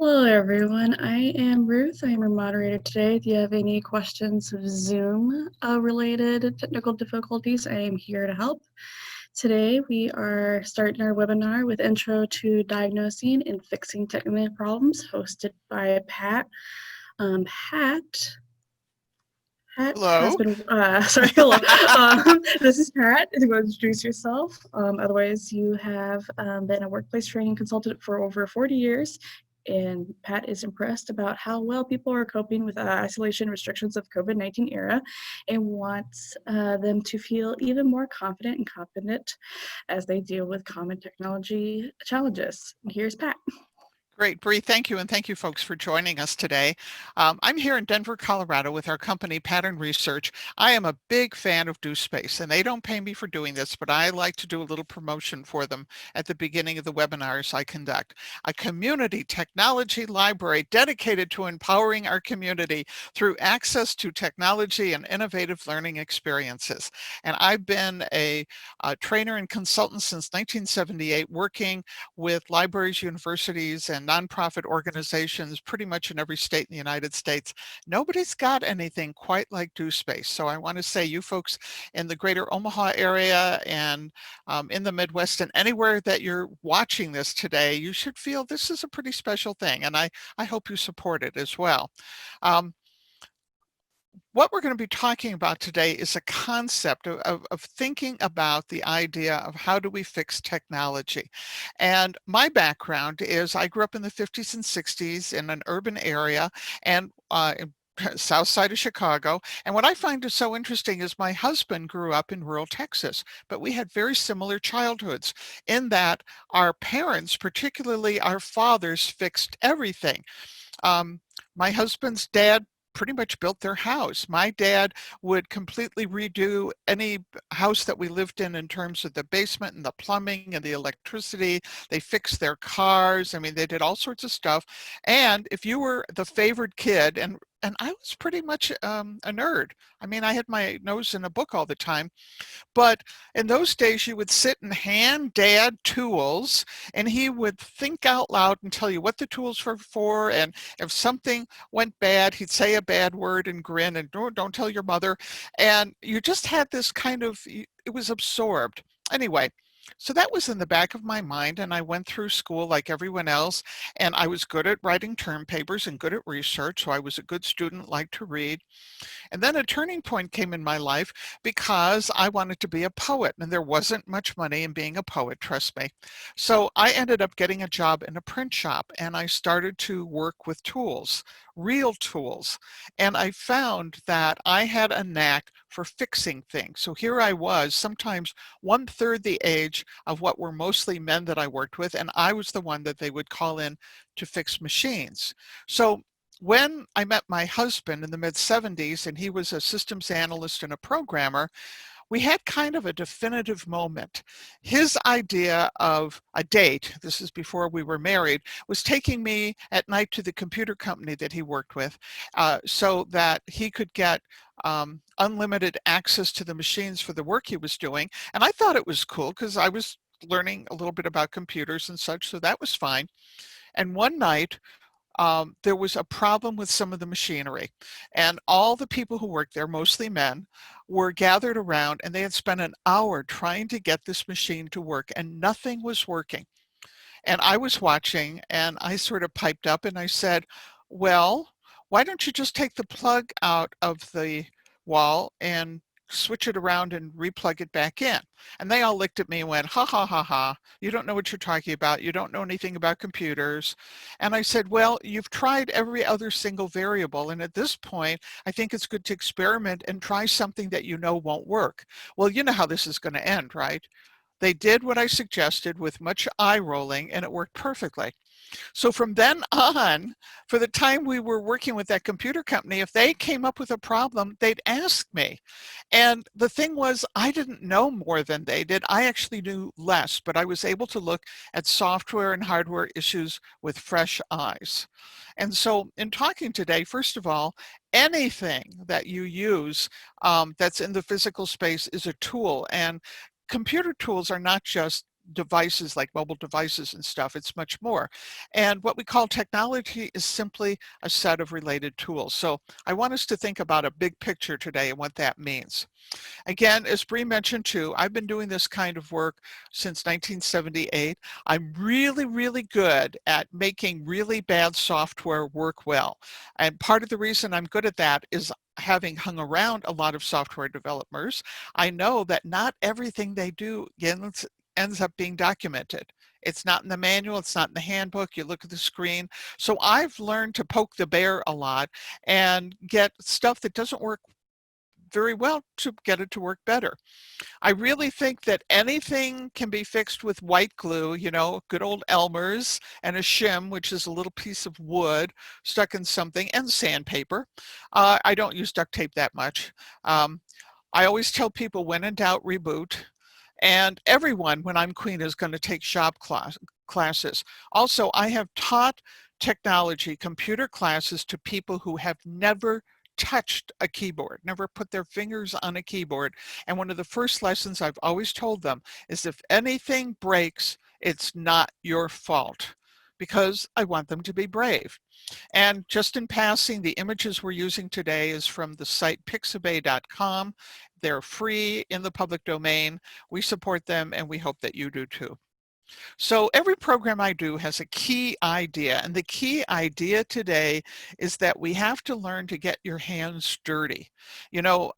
Hello, everyone. I am Ruth. I am your moderator today. If you have any questions of Zoom related technical difficulties, I am here to help. Today, we are starting our webinar with Intro to Diagnosing and Fixing Technical Problems, hosted by Pat. Pat has Hello. been, sorry, hello. This is Pat. You want to introduce yourself. Otherwise, you have been a workplace training consultant for over 40 years. And Pat is impressed about how well people are coping with isolation restrictions of COVID-19 era and wants them to feel even more confident and competent as they deal with common technology challenges. And here's Pat. Great, Bree, thank you, and thank you folks for joining us today. I'm here in Denver, Colorado with our company, Pattern Research. I am a big fan of DoSpace, and they don't pay me for doing this, but I like to do a little promotion for them at the beginning of the webinars I conduct. A community technology library dedicated to empowering our community through access to technology and innovative learning experiences. And I've been a trainer and consultant since 1978, working with libraries, universities, and nonprofit organizations pretty much in every state in the United States. Nobody's got anything quite like DoSpace. So I want to say you folks in the greater Omaha area and in the Midwest and anywhere that you're watching this today, you should feel this is a pretty special thing. And I hope you support it as well. What we're going to be talking about today is a concept of thinking about the idea of how do we fix technology. And my background is I grew up in the 50s and 60s in an urban area and south side of Chicago. And what I find is so interesting is my husband grew up in rural Texas, but we had very similar childhoods in that our parents, particularly our fathers, fixed everything. My husband's dad pretty much built their house. My dad would completely redo any house that we lived in terms of the basement and the plumbing and the electricity. They fixed their cars. I mean, they did all sorts of stuff. And if you were the favored kid, and I was pretty much a nerd. I mean, I had my nose in a book all the time. But in those days, you would sit and hand dad tools, and he would think out loud and tell you what the tools were for. And if something went bad, he'd say a bad word and grin and don't tell your mother. And you just had this kind of, it was absorbed. Anyway, so that was in the back of my mind, and I went through school like everyone else, and I was good at writing term papers and good at research, so I was a good student, liked to read. And then a turning point came in my life because I wanted to be a poet, and there wasn't much money in being a poet, trust me. So I ended up getting a job in a print shop, and I started to work with tools, real tools. And I found that I had a knack for fixing things. So here I was, sometimes 1/3 the age of what were mostly men that I worked with, and I was the one that they would call in to fix machines. So when I met my husband in the mid 70s and he was a systems analyst and a programmer, we had kind of a definitive moment. His idea of a date, this is before we were married, was taking me at night to the computer company that he worked with so that he could get unlimited access to the machines for the work he was doing. And I thought it was cool because I was learning a little bit about computers and such, so that was fine. And one night, there was a problem with some of the machinery, and all the people who worked there, mostly men, were gathered around, and they had spent an hour trying to get this machine to work, and nothing was working. And I was watching, and I sort of piped up and I said, well, why don't you just take the plug out of the wall and switch it around and replug it back in? And they all looked at me and went, ha, ha, ha, ha. You don't know what you're talking about. You don't know anything about computers. And I said, well, you've tried every other single variable. And at this point, I think it's good to experiment and try something that you know won't work. Well, you know how this is going to end, right? They did what I suggested with much eye rolling, and it worked perfectly. So from then on, for the time we were working with that computer company, if they came up with a problem, they'd ask me. And the thing was, I didn't know more than they did. I actually knew less, but I was able to look at software and hardware issues with fresh eyes. And so in talking today, first of all, anything that you use that's in the physical space is a tool. And computer tools are not just devices like mobile devices and stuff. It's much more. And what we call technology is simply a set of related tools. So I want us to think about a big picture today and what that means. Again, as Bree mentioned too, I've been doing this kind of work since 1978. I'm really, really good at making really bad software work well. And part of the reason I'm good at that is having hung around a lot of software developers, I know that not everything they do ends up being documented. It's not in the manual, it's not in the handbook, you look at the screen. So I've learned to poke the bear a lot and get stuff that doesn't work very well to get it to work better. I really think that anything can be fixed with white glue, good old Elmer's and a shim, which is a little piece of wood stuck in something, and sandpaper. I don't use duct tape that much. Um, I always tell people when in doubt, reboot. And everyone, when I'm queen, is going to take classes. Also, I have taught technology, computer classes to people who have never touched a keyboard, never put their fingers on a keyboard. And one of the first lessons I've always told them is if anything breaks, it's not your fault, because I want them to be brave. And just in passing, the images we're using today is from the site pixabay.com. They're free in the public domain. We support them and we hope that you do too. So every program I do has a key idea, and the key idea today is that we have to learn to get your hands dirty. You know,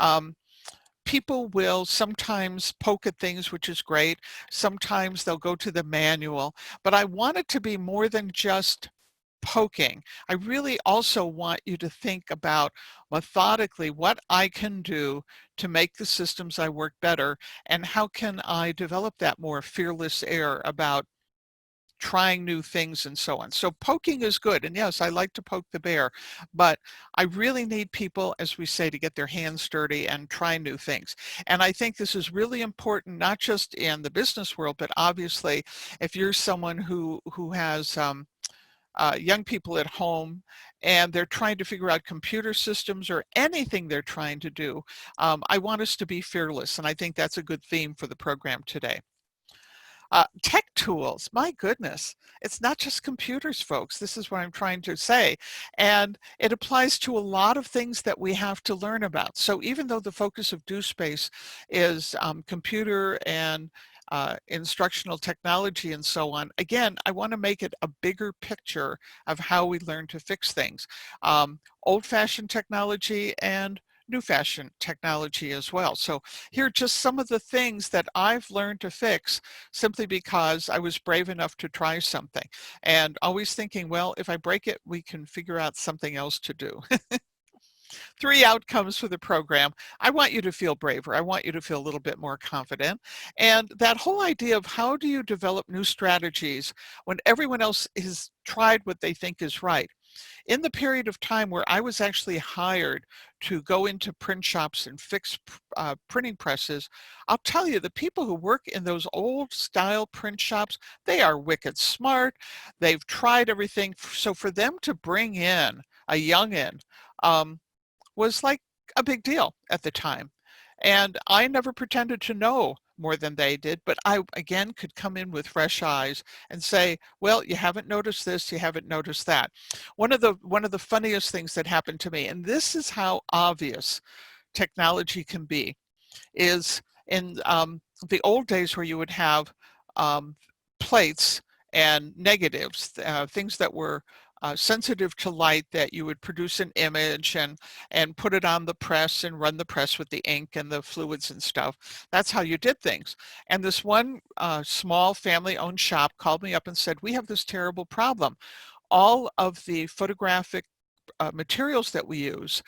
people will sometimes poke at things, which is great. Sometimes they'll go to the manual, but I want it to be more than just poking. I really also want you to think about methodically what I can do to make the systems I work better, and how can I develop that more fearless air about trying new things and so on. So poking is good. And yes, I like to poke the bear, but I really need people, as we say, to get their hands dirty and try new things. And I think this is really important, not just in the business world, but obviously if you're someone who has young people at home and they're trying to figure out computer systems or anything they're trying to do. I want us to be fearless, and I think that's a good theme for the program today. Tech tools, my goodness, it's not just computers, folks. This is what I'm trying to say. And it applies to a lot of things that we have to learn about. So even though the focus of DoSpace is computer and instructional technology and so on, again, I want to make it a bigger picture of how we learn to fix things. Old-fashioned technology and new fashion technology as well. So here are just some of the things that I've learned to fix simply because I was brave enough to try something, and always thinking, well, if I break it, we can figure out something else to do. 3 outcomes for the program. I want you to feel braver. I want you to feel a little bit more confident. And that whole idea of how do you develop new strategies when everyone else has tried what they think is right. In the period of time where I was actually hired to go into print shops and fix printing presses, I'll tell you, the people who work in those old style print shops, they are wicked smart. They've tried everything. So for them to bring in a youngin', was like a big deal at the time. And I never pretended to know more than they did, but I again could come in with fresh eyes and say, well, you haven't noticed this, you haven't noticed that. One of the funniest things that happened to me, and this is how obvious technology can be, is in the old days where you would have um, plates and negatives, things that were sensitive to light, that you would produce an image and put it on the press and run the press with the ink and the fluids and stuff. That's how you did things. And this one small family-owned shop called me up and said, we have this terrible problem. All of the photographic materials that we use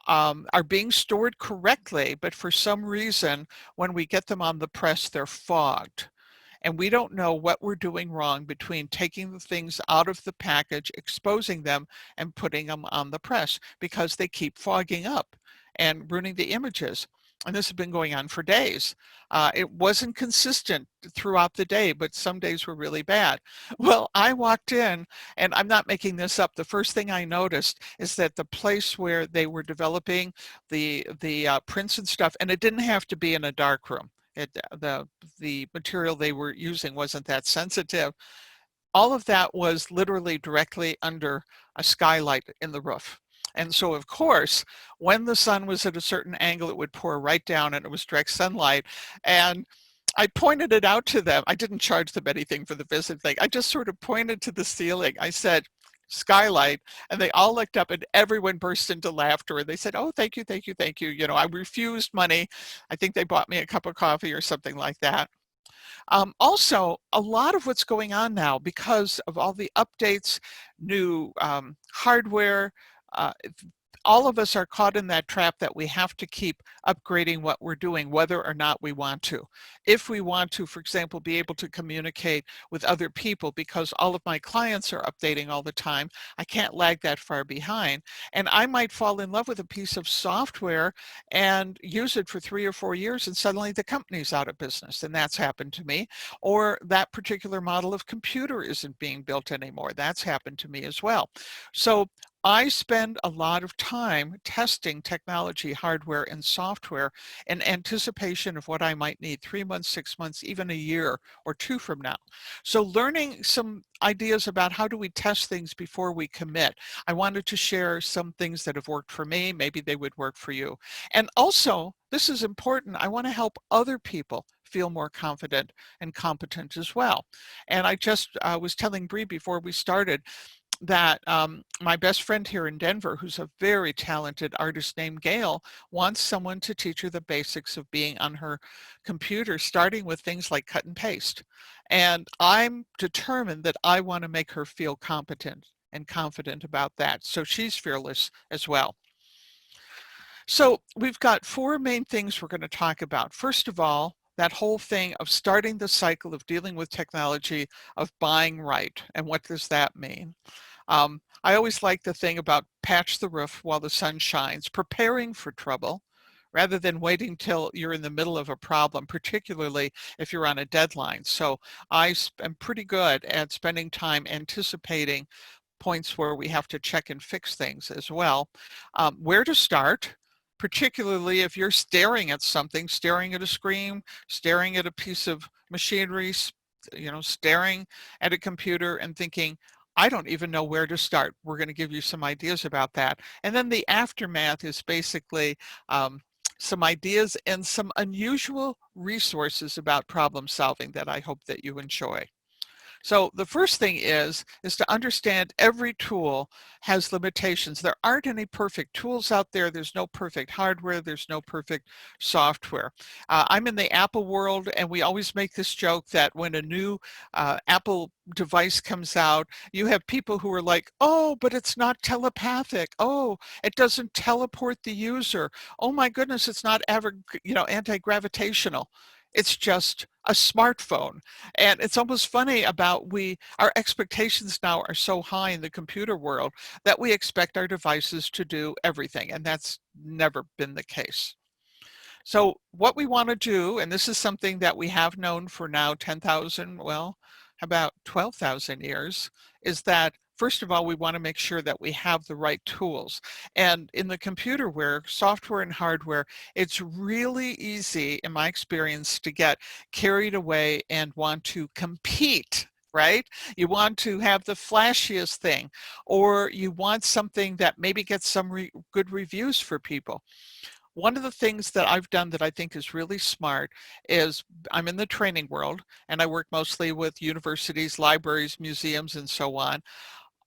are being stored correctly, but for some reason, when we get them on the press, they're fogged. And we don't know what we're doing wrong between taking the things out of the package, exposing them, and putting them on the press, because they keep fogging up and ruining the images. And this has been going on for days. It wasn't consistent throughout the day, but some days were really bad. Well, I walked in, and I'm not making this up. The first thing I noticed is that the place where they were developing the prints and stuff, and it didn't have to be in a dark room. The material they were using wasn't that sensitive. All of that was literally directly under a skylight in the roof. And so, of course, when the sun was at a certain angle, it would pour right down and it was direct sunlight. And I pointed it out to them. I didn't charge them anything for the visit thing. I just sort of pointed to the ceiling. I said, skylight, and they all looked up and everyone burst into laughter and they said, oh, thank you, thank you, thank you. You know, I refused money. I think they bought me a cup of coffee or something like that. Also, a lot of what's going on now because of all the updates, new hardware, all of us are caught in that trap that we have to keep upgrading what we're doing, whether or not we want to. If we want to, for example, be able to communicate with other people because all of my clients are updating all the time, I can't lag that far behind. And I might fall in love with a piece of software and use it for 3 or 4 years, and suddenly the company's out of business. And that's happened to me. Or that particular model of computer isn't being built anymore. That's happened to me as well. So I spend a lot of time testing technology, hardware, and software in anticipation of what I might need 3 months, 6 months, even a year or two from now. So learning some ideas about how do we test things before we commit. I wanted to share some things that have worked for me. Maybe they would work for you. And also, this is important, I want to help other people feel more confident and competent as well. And I just was telling Bree before we started that my best friend here in Denver, who's a very talented artist named Gail, wants someone to teach her the basics of being on her computer, starting with things like cut and paste. And I'm determined that I want to make her feel competent and confident about that. So she's fearless as well. So we've got four main things we're going to talk about. First of all, that whole thing of starting the cycle of dealing with technology, of buying right. And what does that mean? I always like the thing about patch the roof while the sun shines, preparing for trouble rather than waiting till you're in the middle of a problem, particularly if you're on a deadline. So am pretty good at spending time anticipating points where we have to check and fix things as well. Where to start, particularly if you're staring at something, staring at a screen, staring at a piece of machinery, staring at a computer and thinking, I don't even know where to start. We're going to give you some ideas about that. And then the aftermath is basically some ideas and some unusual resources about problem solving that I hope that you enjoy. So the first thing is to understand every tool has limitations. There aren't any perfect tools out there. There's no perfect hardware. There's no perfect software. I'm in the Apple world, and we always make this joke that when a new Apple device comes out, you have people who are like, oh, but it's not telepathic. Oh, it doesn't teleport the user. Oh my goodness, it's not ever, anti-gravitational. It's just a smartphone. And it's almost funny about our expectations now are so high in the computer world that we expect our devices to do everything. And that's never been the case. So what we want to do, and this is something that we have known for now 10,000, well, about 12,000 years, is that first of all, we want to make sure that we have the right tools. And in the computer software and hardware, it's really easy, in my experience, to get carried away and want to compete. Right? You want to have the flashiest thing, or you want something that maybe gets some good reviews for people. One of the things that I've done that I think is really smart is I'm in the training world and I work mostly with universities, libraries, museums, and so on.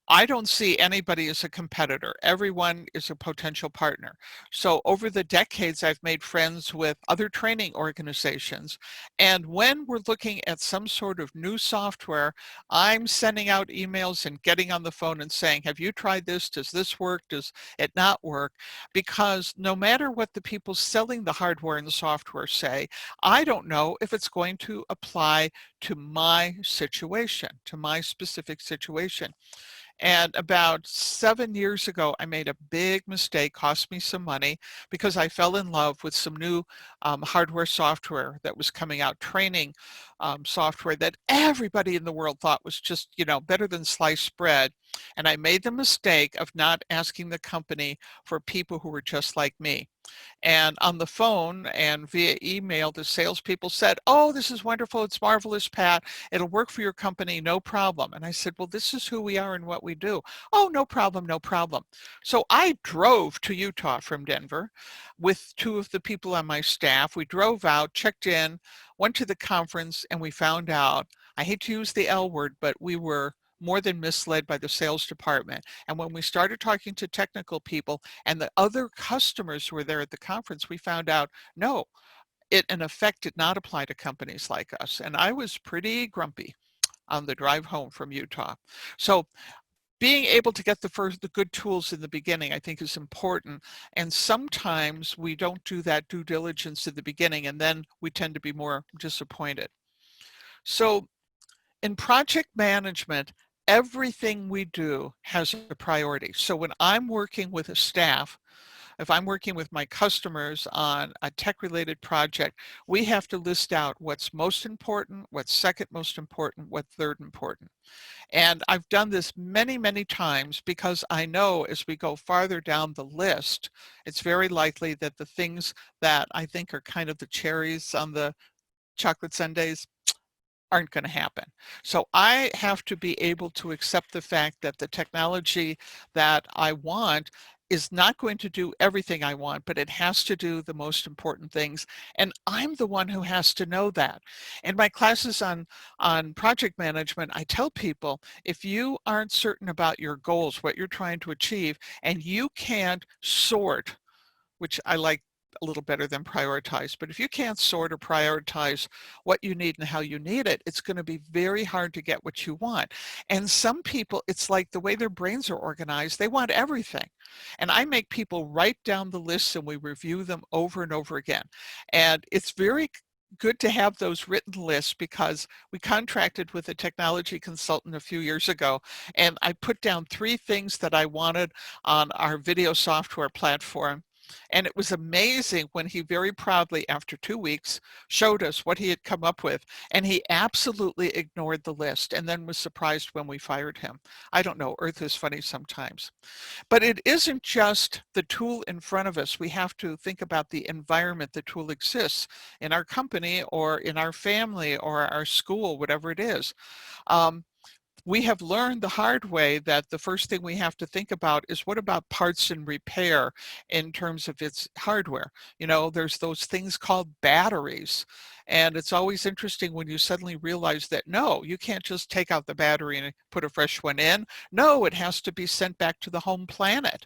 I don't see anybody as a competitor. Everyone is a potential partner. So over the decades, I've made friends with other training organizations. And when we're looking at some sort of new software, I'm sending out emails and getting on the phone and saying, have you tried this? Does this work? Does it not work? Because no matter what the people selling the hardware and the software say, I don't know if it's going to apply to my situation, to my specific situation. And about 7 years ago, I made a big mistake, cost me some money, because I fell in love with some new hardware software that was coming out, training software that everybody in the world thought was just, better than sliced bread. And I made the mistake of not asking the company for people who were just like me. And on the phone and via email, the salespeople said, "Oh, this is wonderful. It's marvelous, Pat. It'll work for your company, no problem." And I said, "Well, this is who we are and what we do." "Oh, no problem, no problem." So I drove to Utah from Denver with two of the people on my staff. We drove out, checked in, went to the conference, and we found out, I hate to use the L word, but we were more than misled by the sales department. And when we started talking to technical people and the other customers who were there at the conference, we found out, no, it in effect did not apply to companies like us. And I was pretty grumpy on the drive home from Utah. So being able to get the good tools in the beginning, I think, is important. And sometimes we don't do that due diligence at the beginning, and then we tend to be more disappointed. So in project management, everything we do has a priority. So when I'm working with a staff, if I'm working with my customers on a tech related project, we have to list out what's most important, what's second most important, what's third important. And I've done this many, many times because I know as we go farther down the list, it's very likely that the things that I think are kind of the cherries on the chocolate sundaes aren't going to happen. So I have to be able to accept the fact that the technology that I want is not going to do everything I want, but it has to do the most important things. And I'm the one who has to know that. In my classes on project management, I tell people, if you aren't certain about your goals, what you're trying to achieve, and you can't sort, which I like a little better than prioritize. But if you can't sort or prioritize what you need and how you need it, it's going to be very hard to get what you want. And some people, it's like the way their brains are organized, they want everything. And I make people write down the lists and we review them over and over again. And it's very good to have those written lists because we contracted with a technology consultant a few years ago, and I put down 3 things that I wanted on our video software platform. And it was amazing when he very proudly, after 2 weeks, showed us what he had come up with. And he absolutely ignored the list and then was surprised when we fired him. I don't know, Earth is funny sometimes. But it isn't just the tool in front of us. We have to think about the environment the tool exists in our company or in our family or our school, whatever it is. Um, we have learned the hard way that the first thing we have to think about is what about parts and repair in terms of its hardware? You know, there's those things called batteries. And it's always interesting when you suddenly realize that no, you can't just take out the battery and put a fresh one in. No, it has to be sent back to the home planet.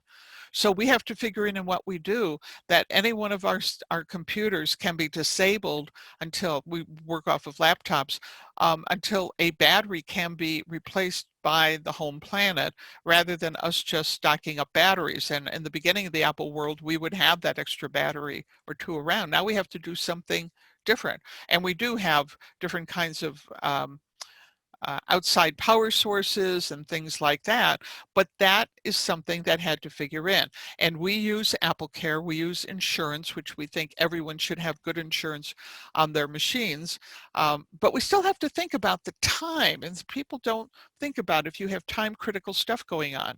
So we have to figure in what we do that any one of our computers can be disabled until we work off of laptops, until a battery can be replaced by the home planet rather than us just stocking up batteries. And in the beginning of the Apple world, we would have that extra battery or two around. Now we have to do something different. And we do have different kinds of outside power sources and things like that. But that is something that had to figure in. And we use Apple Care, we use insurance, which we think everyone should have good insurance on their machines. But we still have to think about the time, and people don't think about if you have time critical stuff going on.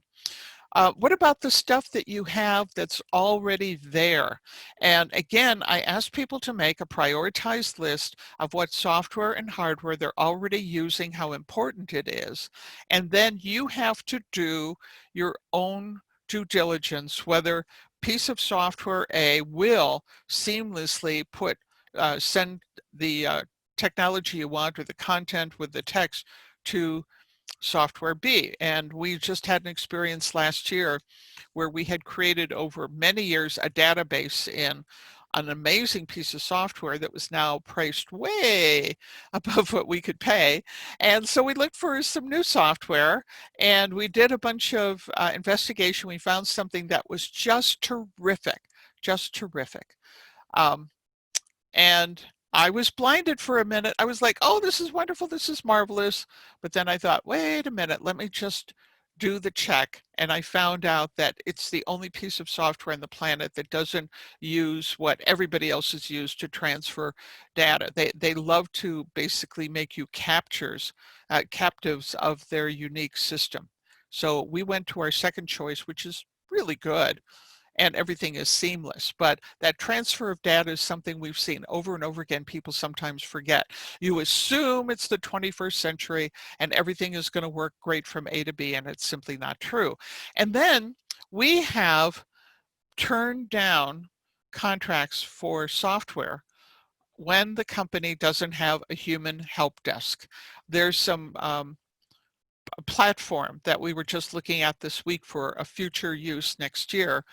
What about the stuff that you have that's already there? And again, I ask people to make a prioritized list of what software and hardware they're already using, how important it is. And then you have to do your own due diligence, whether piece of software A will seamlessly send the technology you want or the content with the text to software B. And we just had an experience last year where we had created over many years a database in an amazing piece of software that was now priced way above what we could pay. And so we looked for some new software and we did a bunch of investigation. We found something that was just terrific, just terrific. Um, and I was blinded for a minute. I was like, oh, this is wonderful. This is marvelous. But then I thought, wait a minute, let me just do the check. And I found out that it's the only piece of software on the planet that doesn't use what everybody else has used to transfer data. They love to basically make you captives of their unique system. So we went to our second choice, which is really good. and everything is seamless. But that transfer of data is something we've seen over and over again. People sometimes forget. You assume it's the 21st century and everything is going to work great from A to B, and it's simply not true. And then we have turned down contracts for software when the company doesn't have a human help desk. There's some platform that we were just looking at this week for a future use next year,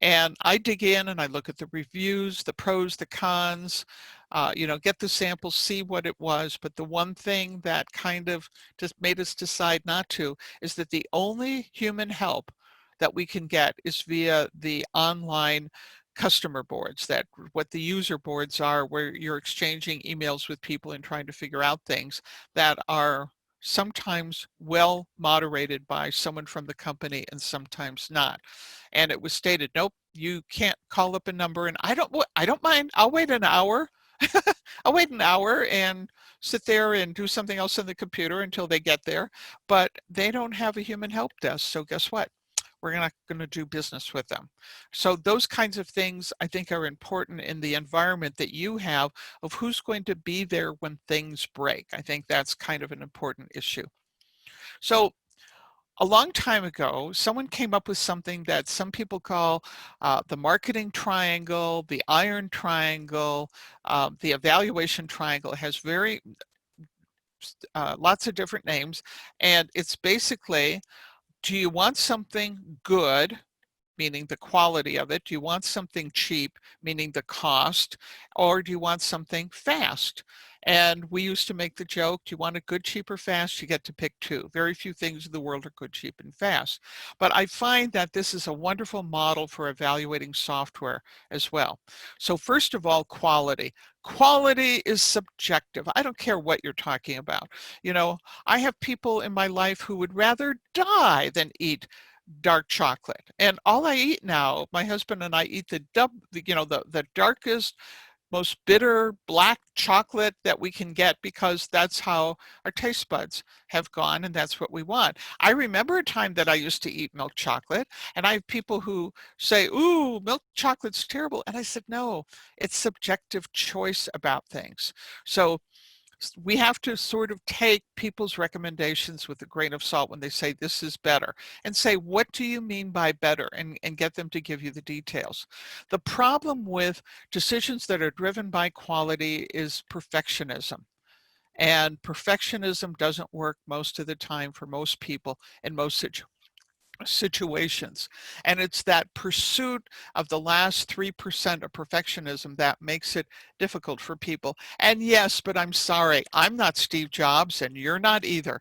and I dig in and I look at the reviews, the pros, the cons, get the samples, see what it was. But the one thing that kind of just made us decide not to is that the only human help that we can get is via the online customer boards, that what the user boards are, where you're exchanging emails with people and trying to figure out things that are sometimes well moderated by someone from the company and sometimes not. And it was stated, nope, you can't call up a number. And I don't mind. I'll wait an hour. I'll wait an hour and sit there and do something else on the computer until they get there. But they don't have a human help desk. So guess what? We're not going to do business with them. So those kinds of things I think are important in the environment that you have of who's going to be there when things break. I think that's kind of an important issue. So a long time ago, someone came up with something that some people call the marketing triangle, the iron triangle, the evaluation triangle. It has very lots of different names, and it's basically, do you want something good, meaning the quality of it? Do you want something cheap, meaning the cost? Or do you want something fast? And we used to make the joke, do you want it good, cheap, or fast? You get to pick two. Very few things in the world are good, cheap, and fast. But I find that this is a wonderful model for evaluating software as well. So first of all, quality. Quality is subjective. I don't care what you're talking about. I have people in my life who would rather die than eat dark chocolate. And all I eat now, my husband and I eat the darkest, most bitter black chocolate that we can get, because that's how our taste buds have gone and that's what we want. I remember a time that I used to eat milk chocolate, and I have people who say, "Ooh, milk chocolate's terrible." And I said, "No, it's subjective choice about things." So we have to sort of take people's recommendations with a grain of salt when they say this is better, and say, what do you mean by better, and get them to give you the details. The problem with decisions that are driven by quality is perfectionism. And perfectionism doesn't work most of the time for most people in most situations. And it's that pursuit of the last 3% of perfectionism that makes it difficult for people. And yes, but I'm sorry, I'm not Steve Jobs and you're not either.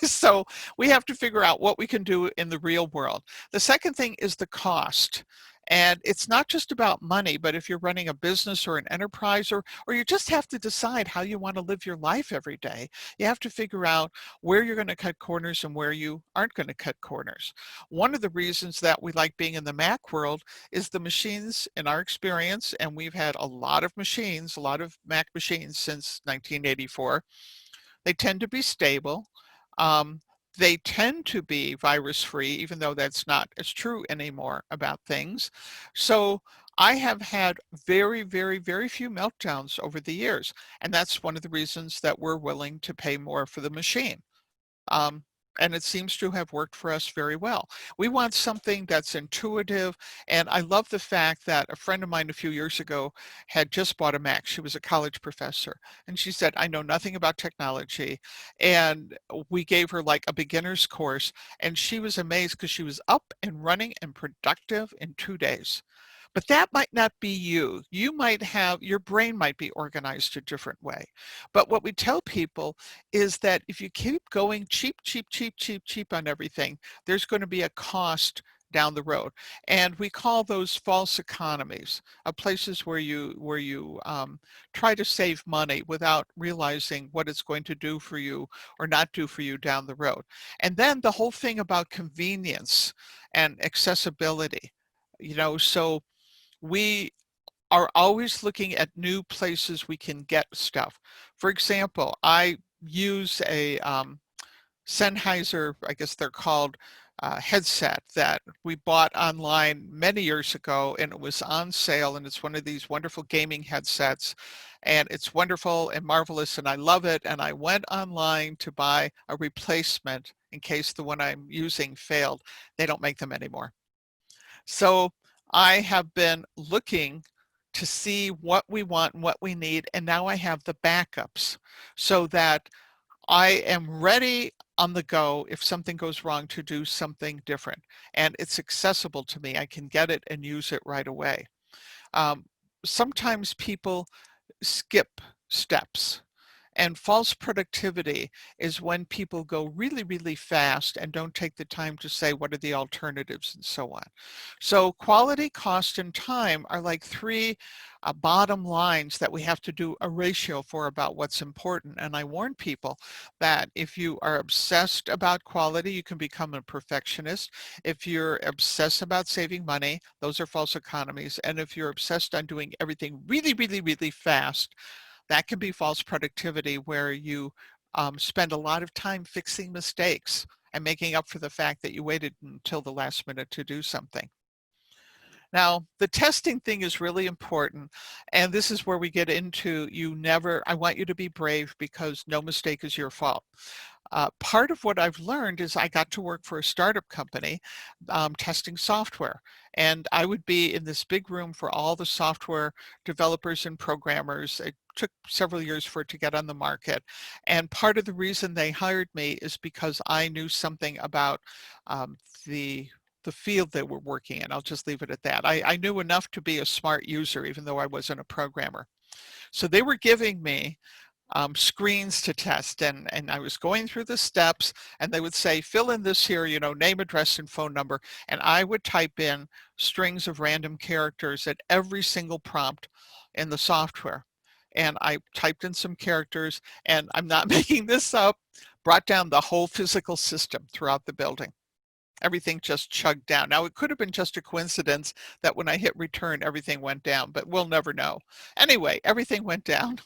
So we have to figure out what we can do in the real world. The second thing is the cost. And it's not just about money, but if you're running a business or an enterprise, or you just have to decide how you want to live your life every day, you have to figure out where you're going to cut corners and where you aren't going to cut corners. One of the reasons that we like being in the Mac world is the machines, in our experience, and we've had a lot of machines, a lot of Mac machines since 1984. They tend to be stable. Um, they tend to be virus free, even though that's not as true anymore about things. So I have had very, very, very few meltdowns over the years. And that's one of the reasons that we're willing to pay more for the machine. Um, and it seems to have worked for us very well. We want something that's intuitive. And I love the fact that a friend of mine a few years ago had just bought a Mac. She was a college professor. And she said, I know nothing about technology. And we gave her like a beginner's course. And she was amazed because she was up and running and productive in 2 days. But that might not be you. You might have, your brain might be organized a different way. But what we tell people is that if you keep going cheap, cheap, cheap, cheap, cheap on everything, there's going to be a cost down the road. And we call those false economies, places where you try to save money without realizing what it's going to do for you or not do for you down the road. And then the whole thing about convenience and accessibility, so we are always looking at new places we can get stuff. For example, I use a Sennheiser, I guess they're called headset that we bought online many years ago, and it was on sale, and it's one of these wonderful gaming headsets, and it's wonderful and marvelous, and I love it. And I went online to buy a replacement in case the one I'm using failed. They don't make them anymore. So I have been looking to see what we want and what we need, and now I have the backups so that I am ready on the go if something goes wrong to do something different. And it's accessible to me. I can get it and use it right away. Um, Sometimes people skip steps. And false productivity is when people go really, really fast and don't take the time to say what are the alternatives and so on. So quality, cost, and time are like three bottom lines that we have to do a ratio for about what's important. And I warn people that if you are obsessed about quality, you can become a perfectionist. If you're obsessed about saving money, those are false economies. And if you're obsessed on doing everything really, really, really fast, that can be false productivity where you spend a lot of time fixing mistakes and making up for the fact that you waited until the last minute to do something. Now, the testing thing is really important. And this is where we get into I want you to be brave because no mistake is your fault. Part of what I've learned is I got to work for a startup company testing software. And I would be in this big room for all the software developers and programmers. It took several years for it to get on the market. And part of the reason they hired me is because I knew something about um, the the field that we're working in. I'll just leave it at that. I knew enough to be a smart user, even though I wasn't a programmer. So they were giving me screens to test, and I was going through the steps, and they would say, fill in this here, name, address, and phone number. And I would type in strings of random characters at every single prompt in the software. And I typed in some characters, and I'm not making this up, brought down the whole physical system throughout the building. Everything just chugged down. Now, it could have been just a coincidence that when I hit return, everything went down, but we'll never know. Anyway, everything went down,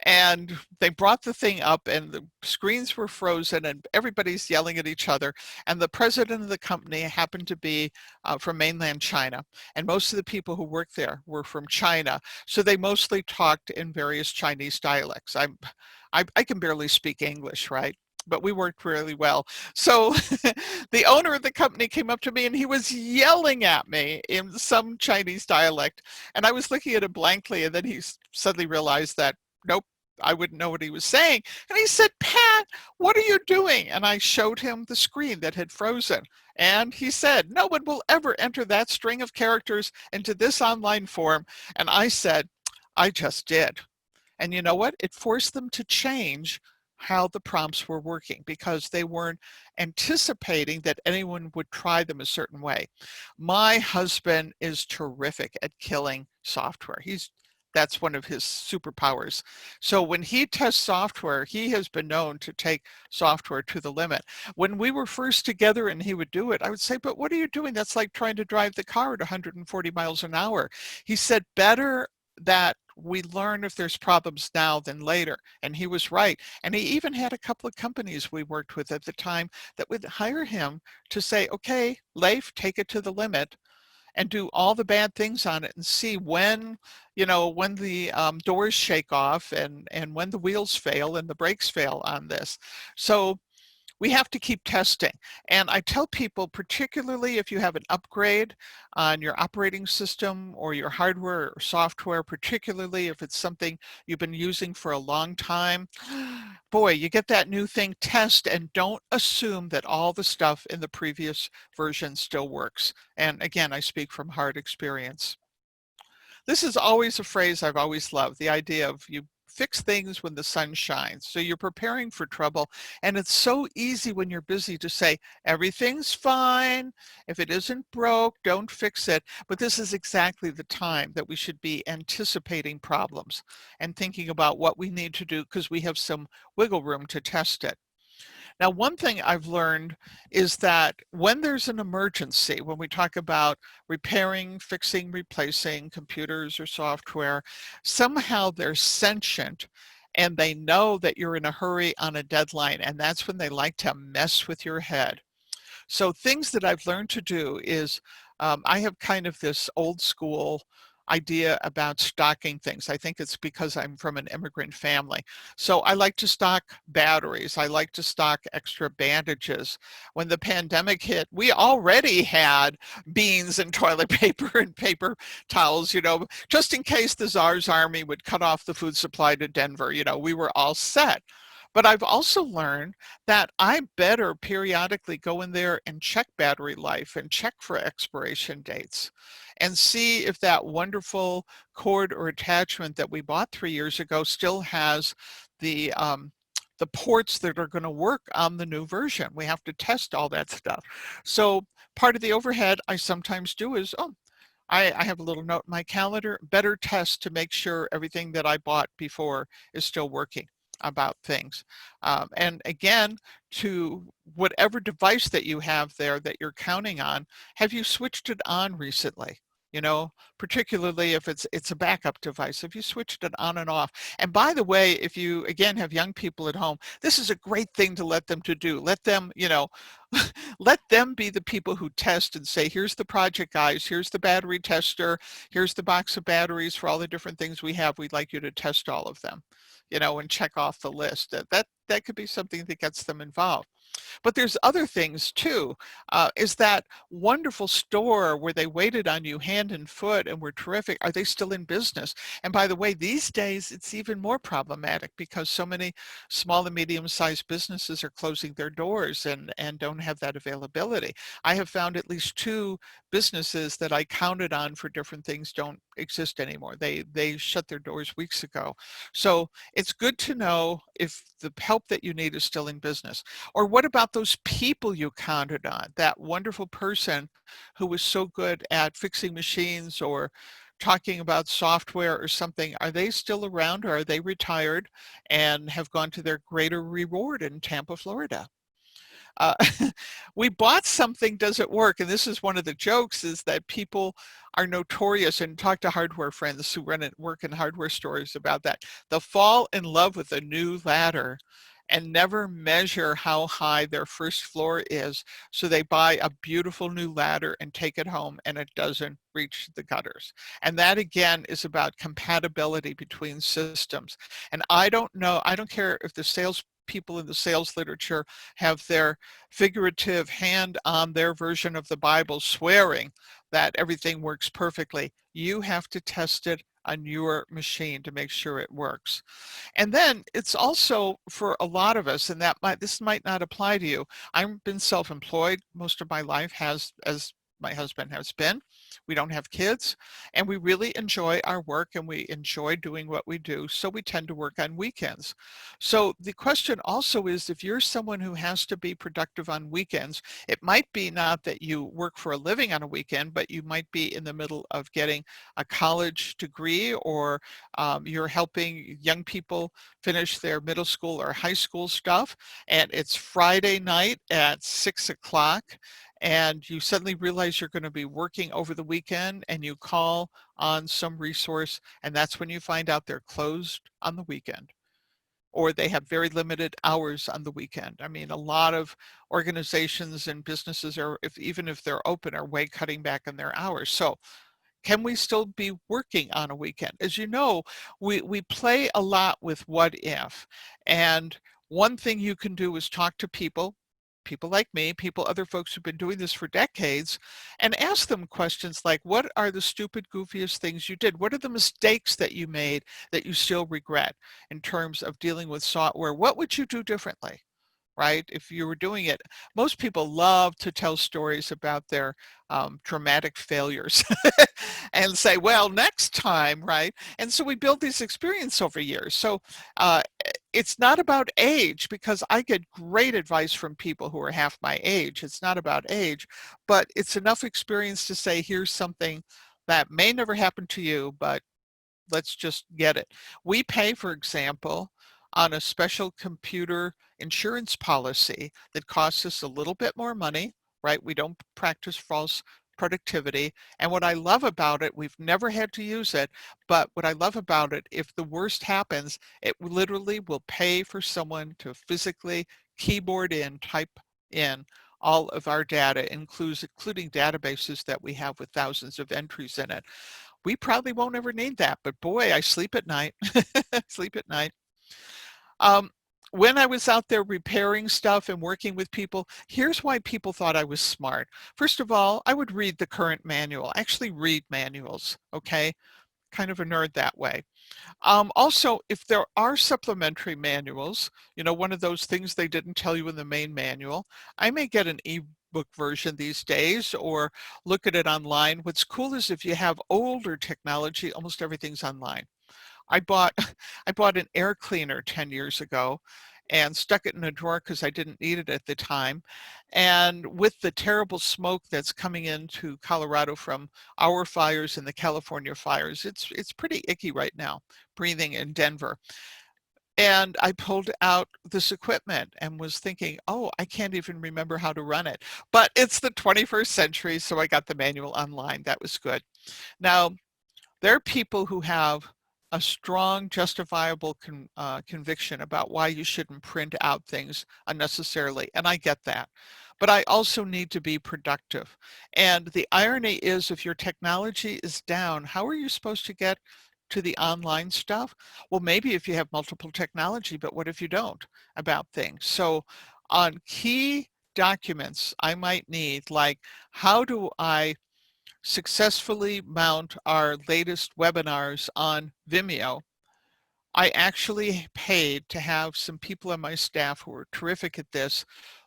and they brought the thing up, and the screens were frozen, and everybody's yelling at each other. And the president of the company happened to be from mainland China, and most of the people who worked there were from China. So they mostly talked in various Chinese dialects. I can barely speak English, right? But we worked really well. So the owner of the company came up to me and he was yelling at me in some Chinese dialect. And I was looking at him blankly, and then he suddenly realized that, nope, I wouldn't know what he was saying. And he said, Pat, what are you doing? And I showed him the screen that had frozen. And he said, no one will ever enter that string of characters into this online form. And I said, I just did. And you know what? It forced them to change how the prompts were working because they weren't anticipating that anyone would try them a certain way. My husband is terrific at killing software. That's one of his superpowers. So when he tests software, he has been known to take software to the limit. When we were first together and he would do it, I would say, but what are you doing? That's like trying to drive the car at 140 miles an hour. He said, better that we learn if there's problems now than later. And he was right. And he even had a couple of companies we worked with at the time that would hire him to say, okay, Leif, take it to the limit and do all the bad things on it and see when the doors shake off and when the wheels fail and the brakes fail on this. So we have to keep testing. And I tell people, particularly if you have an upgrade on your operating system or your hardware or software, particularly if it's something you've been using for a long time, boy, you get that new thing, test, and don't assume that all the stuff in the previous version still works. And again, I speak from hard experience. This is always a phrase I've always loved, the idea of you fix things when the sun shines. So you're preparing for trouble. And it's so easy when you're busy to say, everything's fine. If it isn't broke, don't fix it. But this is exactly the time that we should be anticipating problems and thinking about what we need to do because we have some wiggle room to test it. Now, one thing I've learned is that when there's an emergency, when we talk about repairing, fixing, replacing computers or software, somehow they're sentient and they know that you're in a hurry on a deadline, and that's when they like to mess with your head. So things that I've learned to do is I have kind of this old school idea about stocking things. I think it's because I'm from an immigrant family. So I like to stock batteries. I like to stock extra bandages. When the pandemic hit, we already had beans and toilet paper and paper towels, just in case the Tsar's army would cut off the food supply to Denver, we were all set. But I've also learned that I better periodically go in there and check battery life and check for expiration dates and see if that wonderful cord or attachment that we bought 3 years ago still has the the ports that are going to work on the new version. We have to test all that stuff. So part of the overhead I sometimes do is, I have a little note in my calendar, better test to make sure everything that I bought before is still working about things. And again, to whatever device that you have there that you're counting on, have you switched it on recently? Particularly if it's a backup device, have you switched it on and off? And by the way, if you again have young people at home, this is a great thing to let them to do. Let them, let them be the people who test and say, here's the project guys, here's the battery tester, here's the box of batteries for all the different things we have. We'd like you to test all of them, and check off the list. That could be something that gets them involved. But there's other things too. Is that wonderful store where they waited on you hand and foot and were terrific? Are they still in business? And by the way, these days it's even more problematic because so many small and medium-sized businesses are closing their doors and don't have that availability. I have found at least two businesses that I counted on for different things don't exist anymore. They shut their doors weeks ago. So it's good to know if the help that you need is still in business. Or what about those people you counted on? That wonderful person who was so good at fixing machines or talking about software or something. Are they still around or are they retired and have gone to their greater reward in Tampa, Florida? uh, we bought something, does it work? And this is one of the jokes, is that people are notorious, and talk to hardware friends who work in hardware stores about that. They'll fall in love with a new ladder and never measure how high their first floor is. So they buy a beautiful new ladder and take it home and it doesn't reach the gutters. And that again is about compatibility between systems. And I don't care if the sales people in the sales literature have their figurative hand on their version of the Bible swearing that everything works perfectly. You have to test it on your machine to make sure it works. And then it's also for a lot of us, and this might not apply to you. I've been self-employed most of my life, as my husband has been. We don't have kids, and we really enjoy our work and we enjoy doing what we do. So we tend to work on weekends. So the question also is, if you're someone who has to be productive on weekends, it might be not that you work for a living on a weekend, but you might be in the middle of getting a college degree, or you're helping young people finish their middle school or high school stuff, and it's Friday night at 6 o'clock, and you suddenly realize you're going to be working over the weekend, and you call on some resource, and that's when you find out they're closed on the weekend, or they have very limited hours on the weekend. I mean, a lot of organizations and businesses are, even if they're open, are way cutting back on their hours. So can we still be working on a weekend? As you know, we play a lot with what if. And one thing you can do is talk to people like me, other folks who've been doing this for decades, and ask them questions like, what are the stupid, goofiest things you did? What are the mistakes that you made that you still regret in terms of dealing with software? What would you do differently? Right? If you were doing it, most people love to tell stories about their dramatic failures and say, well, next time, right? And so we build this experience over years. So it's not about age, because I get great advice from people who are half my age. It's not about age, but it's enough experience to say, here's something that may never happen to you, but let's just get it. We pay, for example, on a special computer insurance policy that costs us a little bit more money, right? We don't practice false productivity. And what I love about it, we've never had to use it, but what I love about it, if the worst happens, it literally will pay for someone to physically keyboard in, type in all of our data, including databases that we have with thousands of entries in it. We probably won't ever need that, but boy, I sleep at night. Sleep at night. Um, when I was out there repairing stuff and working with people, here's why people thought I was smart. First of all, I would read the current manual, actually read manuals, okay? Kind of a nerd that way. Also, if there are supplementary manuals, one of those things they didn't tell you in the main manual, I may get an ebook version these days or look at it online. What's cool is if you have older technology, almost everything's online. I bought I bought an air cleaner 10 years ago and stuck it in a drawer because I didn't need it at the time. And with the terrible smoke that's coming into Colorado from our fires and the California fires, it's pretty icky right now breathing in Denver. And I pulled out this equipment and was thinking, oh, I can't even remember how to run it. But it's the 21st century, so I got the manual online. That was good. Now, there are people who have a strong, justifiable conviction about why you shouldn't print out things unnecessarily, and I get that. But I also need to be productive. And the irony is, if your technology is down, how are you supposed to get to the online stuff? Well, maybe if you have multiple technology, but what if you don't about things? So on key documents I might need, like how do I successfully mount our latest webinars on Vimeo? I actually paid to have some people on my staff who are terrific at this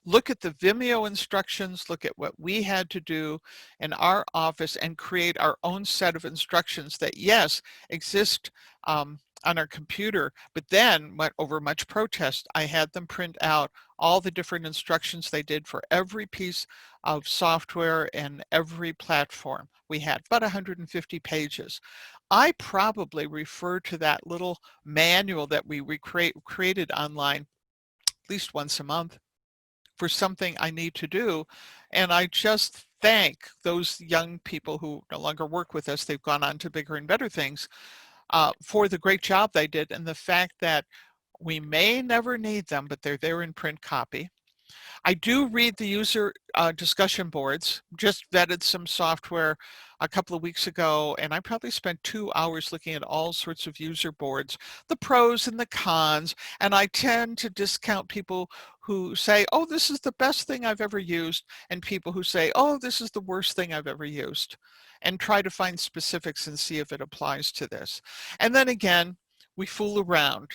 look at the Vimeo instructions, look at what we had to do in our office, and create our own set of instructions that, yes, exist on our computer, but then over much protest, I had them print out all the different instructions they did for every piece of software and every platform. We had about 150 pages. I probably refer to that little manual that we created online at least once a month for something I need to do. And I just thank those young people who no longer work with us. They've gone on to bigger and better things for the great job they did and the fact that we may never need them, but they're there in print copy. I do read the user discussion boards, just vetted some software a couple of weeks ago, and I probably spent 2 hours looking at all sorts of user boards, the pros and the cons, and I tend to discount people who say, oh, this is the best thing I've ever used, and people who say, oh, this is the worst thing I've ever used, and try to find specifics and see if it applies to this. And then again, we fool around,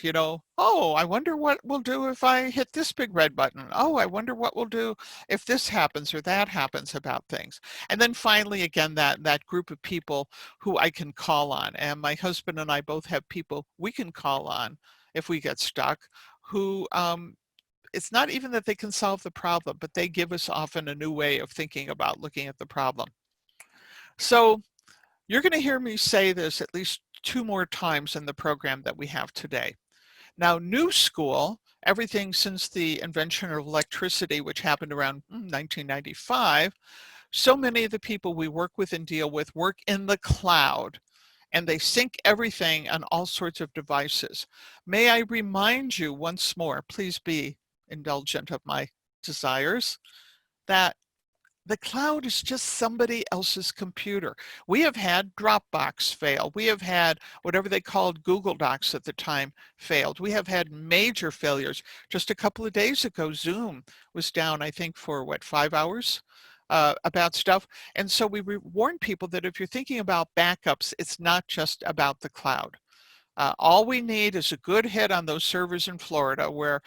oh, I wonder what we'll do if I hit this big red button. Oh, I wonder what we'll do if this happens or that happens about things. And then finally, again, that group of people who I can call on. And my husband and I both have people we can call on if we get stuck, who it's not even that they can solve the problem, but they give us often a new way of thinking about looking at the problem. So you're going to hear me say this at least 2 more times in the program that we have today. Now, new school, everything since the invention of electricity, which happened around 1995, so many of the people we work with and deal with work in the cloud, and they sync everything on all sorts of devices. May I remind you once more, please be indulgent of my desires, that the cloud is just somebody else's computer. We have had Dropbox fail. We have had whatever they called Google Docs at the time failed. We have had major failures. Just a couple of days ago, Zoom was down, I think, for 5 hours about stuff. And so we warn people that if you're thinking about backups, it's not just about the cloud. All we need is a good hit on those servers in Florida where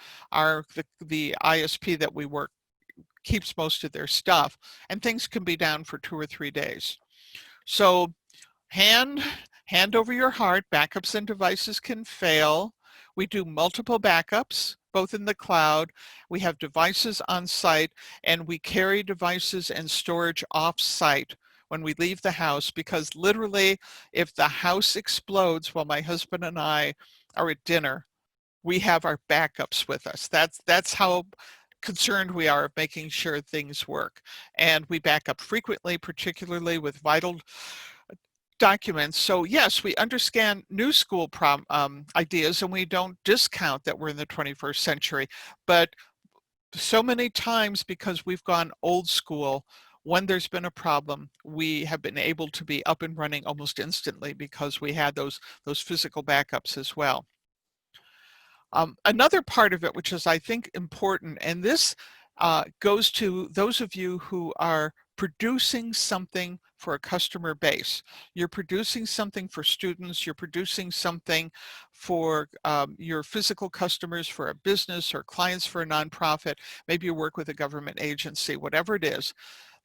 the ISP that we work keeps most of their stuff, and things can be down for 2 or 3 days. So hand over your heart, backups and devices can fail. We do multiple backups, both in the cloud. We have devices on site, and we carry devices and storage off site when we leave the house, because literally, if the house explodes while my husband and I are at dinner, we have our backups with us. That's how concerned we are of making sure things work. And we back up frequently, particularly with vital documents. So yes, we understand new school ideas, and we don't discount that we're in the 21st century, but So many times, because we've gone old school, when there's been a problem, we have been able to be up and running almost instantly because we had those physical backups as well. Another part of it, which is I think important, and this goes to those of you who are producing something for a customer base. You're producing something for students, you're producing something for your physical customers, for a business or clients for a nonprofit, maybe you work with a government agency, whatever it is,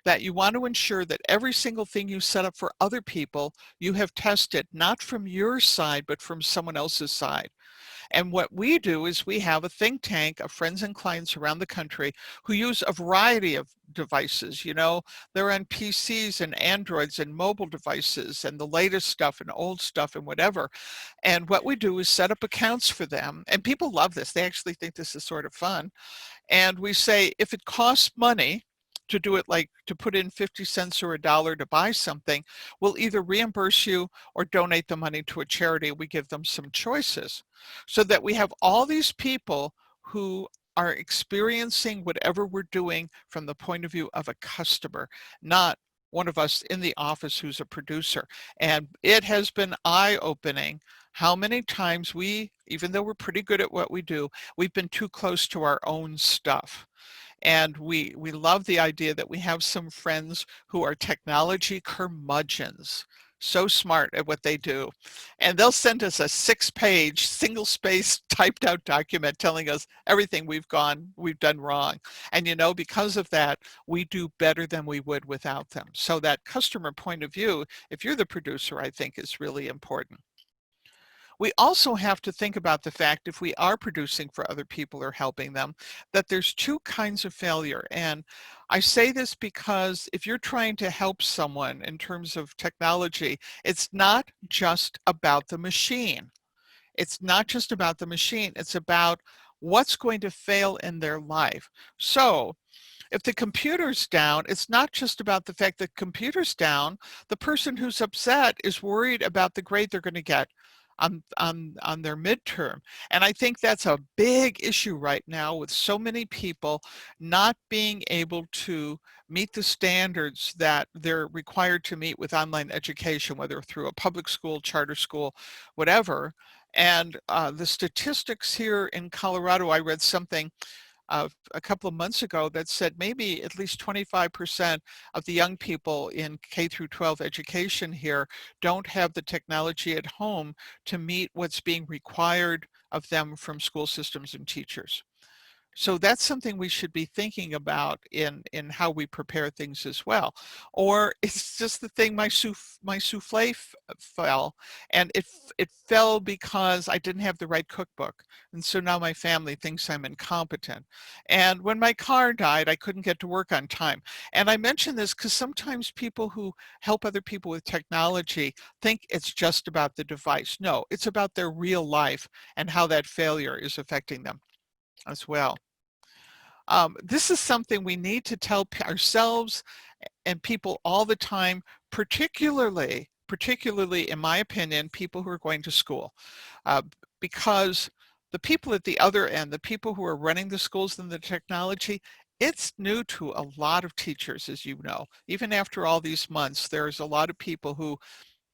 that you want to ensure that every single thing you set up for other people, you have tested, not from your side, but from someone else's side. And what we do is we have a think tank of friends and clients around the country who use a variety of devices. You know, they're on PCs and Androids and mobile devices and the latest stuff and old stuff and whatever. And what we do is set up accounts for them. And people love this. They actually think this is sort of fun. And we say, if it costs money to do it, like to put in 50 cents or a dollar to buy something, we'll either reimburse you or donate the money to a charity. We give them some choices so that we have all these people who are experiencing whatever we're doing from the point of view of a customer, not one of us in the office who's a producer. And it has been eye-opening how many times we, even though we're pretty good at what we do, we've been too close to our own stuff. And we love the idea that we have some friends who are technology curmudgeons, so smart at what they do. And they'll send us a 6-page, single-space, typed out document telling us everything we've done wrong. And you know, because of that, we do better than we would without them. So that customer point of view, if you're the producer, I think is really important. We also have to think about the fact, if we are producing for other people or helping them, that there's two kinds of failure. And I say this because if you're trying to help someone in terms of technology, it's not just about the machine. It's not just about the machine. It's about what's going to fail in their life. So if the computer's down, it's not just about the fact that the computer's down. The person who's upset is worried about the grade they're going to get on their midterm. And I think that's a big issue right now with so many people not being able to meet the standards that they're required to meet with online education, whether through a public school, charter school, whatever. And the statistics here in Colorado, I read something a couple of months ago that said maybe at least 25% of the young people in K through 12 education here don't have the technology at home to meet what's being required of them from school systems and teachers. So that's something we should be thinking about in how we prepare things as well. Or it's just the thing, my souffle fell, and it fell because I didn't have the right cookbook. And so now my family thinks I'm incompetent. And when my car died, I couldn't get to work on time. And I mention this because sometimes people who help other people with technology think it's just about the device. No, it's about their real life and how that failure is affecting them as well. This is something we need to tell ourselves and people all the time, particularly in my opinion, people who are going to school, uh, because the people at the other end, the people who are running the schools and the technology, it's new to a lot of teachers, as you know. Even after all these months, there's a lot of people who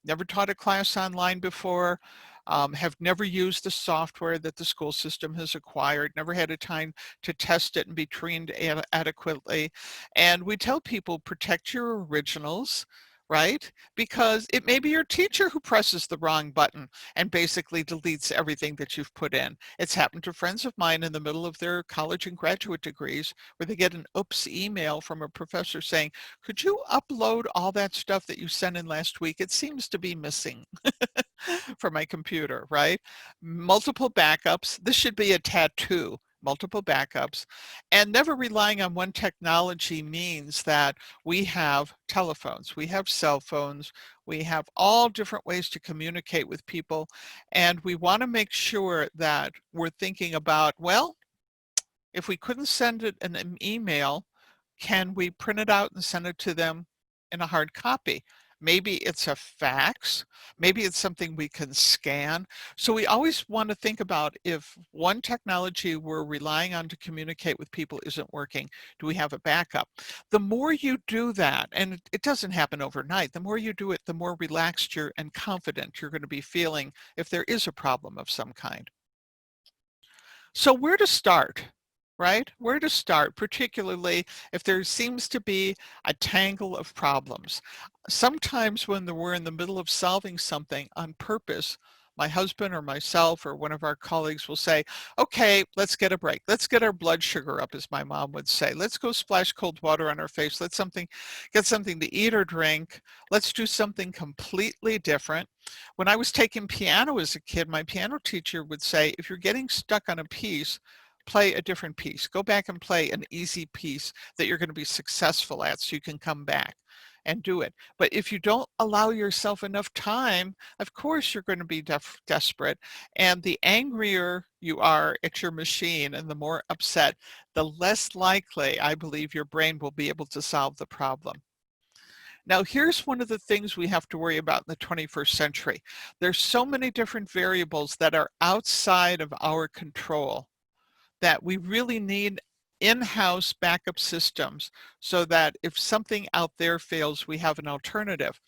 never taught a class online before, have never used the software that the school system has acquired, never had a time to test it and be trained adequately. And we tell people, protect your originals, right? Because it may be your teacher who presses the wrong button and basically deletes everything that you've put in. It's happened to friends of mine in the middle of their college and graduate degrees where they get an oops email from a professor saying, could you upload all that stuff that you sent in last week? It seems to be missing from my computer, right? Multiple backups. This should be a tattoo. Multiple backups. And never relying on one technology means that we have telephones, we have cell phones, we have all different ways to communicate with people. And we want to make sure that we're thinking about, well, if we couldn't send it an email, can we print it out and send it to them in a hard copy? Maybe it's a fax. Maybe it's something we can scan. So we always want to think about if one technology we're relying on to communicate with people isn't working, do we have a backup? The more you do that, and it doesn't happen overnight, the more you do it, the more relaxed you're and confident you're going to be feeling if there is a problem of some kind. So where to start, right? Where to start, particularly if there seems to be a tangle of problems. Sometimes when we're in the middle of solving something on purpose, my husband or myself or one of our colleagues will say, okay, let's get a break. Let's get our blood sugar up, as my mom would say. Let's go splash cold water on our face. Let's get something to eat or drink. Let's do something completely different. When I was taking piano as a kid, my piano teacher would say, if you're getting stuck on a piece, play a different piece. Go back and play an easy piece that you're going to be successful at so you can come back and do it. But if you don't allow yourself enough time, of course you're going to be desperate. And the angrier you are at your machine and the more upset, the less likely I believe your brain will be able to solve the problem. Now, here's one of the things we have to worry about in the 21st century. There's so many different variables that are outside of our control that we really need in-house backup systems so that if something out there fails, we have an alternative.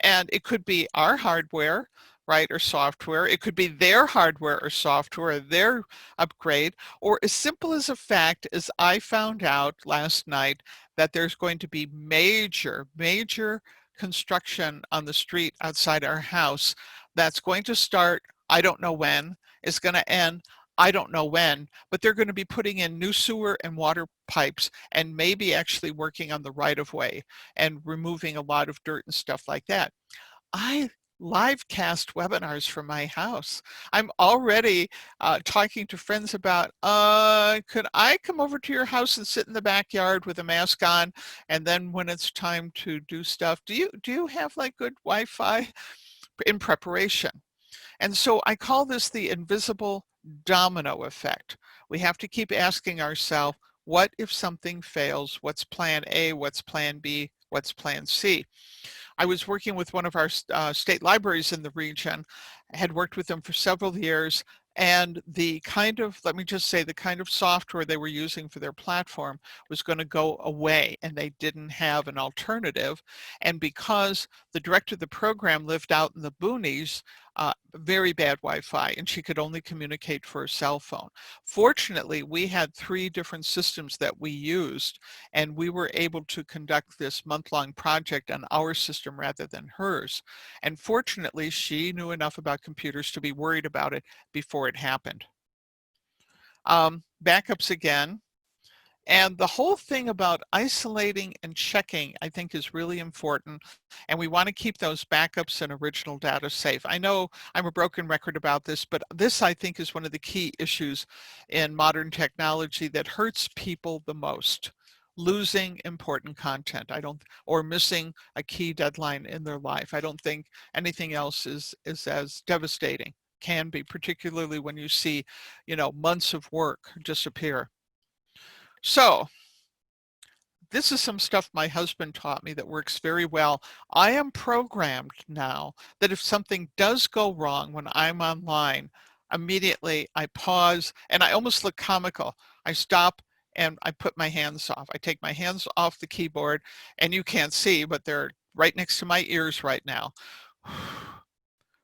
And it could be our hardware, right, or software. It could be their hardware or software, their upgrade, or as simple as a fact as I found out last night that there's going to be major construction on the street outside our house that's going to start, I don't know when, is going to end, I don't know when, but they're going to be putting in new sewer and water pipes and maybe actually working on the right of way and removing a lot of dirt and stuff like that. I live cast webinars from my house. I'm already talking to friends about, could I come over to your house and sit in the backyard with a mask on? And then when it's time to do stuff, do you have like good Wi-Fi in preparation? And so I call this the invisible domino effect. We have to keep asking ourselves, what if something fails? What's plan A? What's plan B? What's plan C? I was working with one of our state libraries in the region, had worked with them for several years, and the kind of, let me just say, the kind of software they were using for their platform was going to go away, and they didn't have an alternative. And because the director of the program lived out in the boonies, very bad Wi-Fi, and she could only communicate for a cell phone. Fortunately, we had 3 different systems that we used, and we were able to conduct this month-long project on our system rather than hers. And fortunately, she knew enough about computers to be worried about it before it happened. Backups again. And the whole thing about isolating and checking, I think, is really important. And we want to keep those backups and original data safe. I know I'm a broken record about this, but this, I think, is one of the key issues in modern technology that hurts people the most. Losing important content, or missing a key deadline in their life. I don't think anything else is as devastating. Can be, particularly when you see, months of work disappear. So this is some stuff my husband taught me that works very well. I am programmed now that if something does go wrong when I'm online, immediately I pause and I almost look comical. I stop and I put my hands off. I take my hands off the keyboard, and you can't see, but they're right next to my ears right now,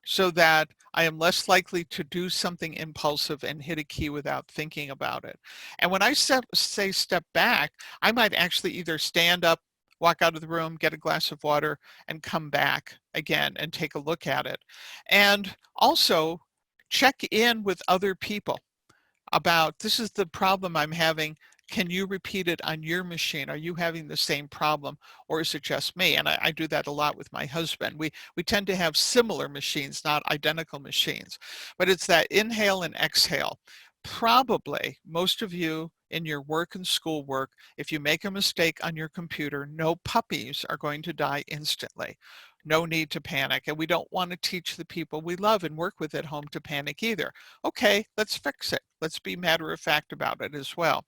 so that I am less likely to do something impulsive and hit a key without thinking about it. And when I say step back, I might actually either stand up, walk out of the room, get a glass of water, and come back again and take a look at it. And also check in with other people about, this is the problem I'm having. Can you repeat it on your machine? Are you having the same problem, or is it just me? And I do that a lot with my husband. We tend to have similar machines, not identical machines, but it's that inhale and exhale. Probably most of you in your work and school work, if you make a mistake on your computer, no puppies are going to die instantly. No need to panic. And we don't want to teach the people we love and work with at home to panic either. Okay, let's fix it. Let's be matter of fact about it as well.